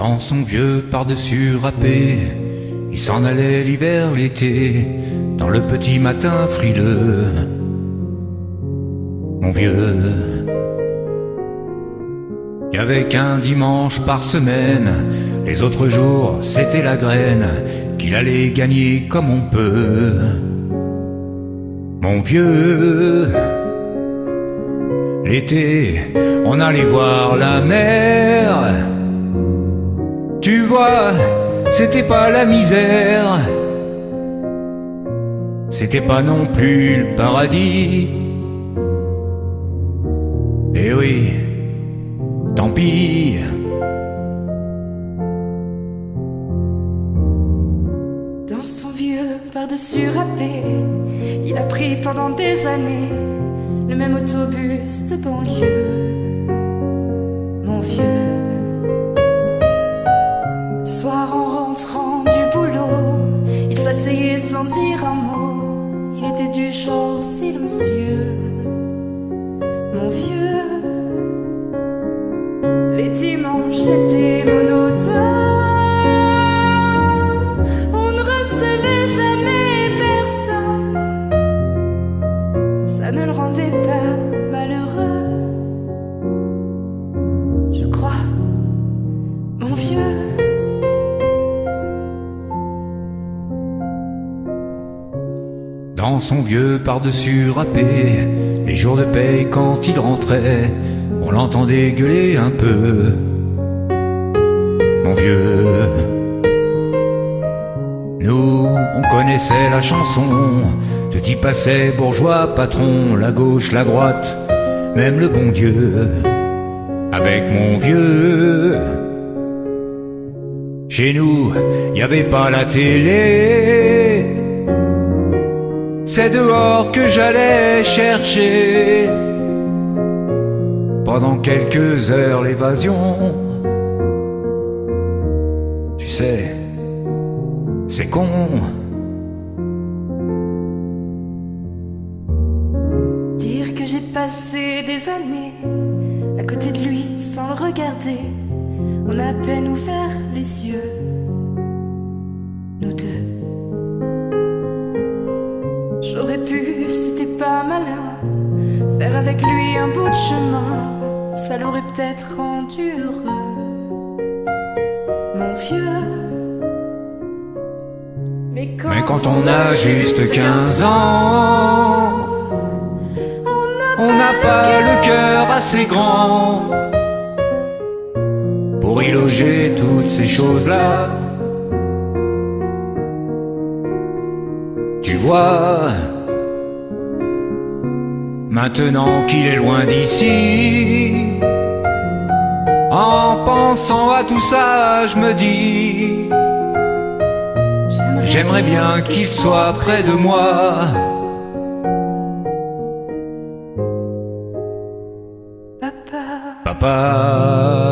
Dans son vieux par-dessus râpé, il s'en allait l'hiver, l'été, dans le petit matin frileux. Mon vieux, y avait qu'un dimanche par semaine, les autres jours c'était la graine qu'il allait gagner comme on peut. Mon vieux, l'été, on allait voir la mer. Tu vois, c'était pas la misère, c'était pas non plus le paradis. Eh oui, tant pis. Dans son vieux par-dessus râpé, il a pris pendant des années le même autobus de banlieue. Mon vieux, le soir en rentrant du boulot, il s'asseyait sans dire un mot. Il était du genre silencieux. Mon vieux, les dimanches étaient monotones. On ne recevait jamais personne. Ça ne le rendait pas malheureux, je crois, mon vieux. Dans son vieux par-dessus râpé, les jours de paye quand il rentrait, on l'entendait gueuler un peu. Mon vieux, nous, on connaissait la chanson, tout y passait, bourgeois, patron, la gauche, la droite, même le bon Dieu. Avec mon vieux, chez nous, y avait pas la télé, c'est dehors que j'allais chercher pendant quelques heures l'évasion. Tu sais, c'est con. Dire que j'ai passé des années à côté de lui sans le regarder, on a à peine ouvert les yeux, nous deux. J'aurais pu, c'était pas malin, faire avec lui un bout de chemin, ça l'aurait peut-être rendu heureux, mon vieux. Mais quand on a juste 15 ans, on n'a pas le cœur assez grand pour y loger toutes ces choses-là. Tu vois, maintenant qu'il est loin d'ici, en pensant à tout ça, je me dis, j'aimerais bien qu'il soit près de moi. Papa, Papa,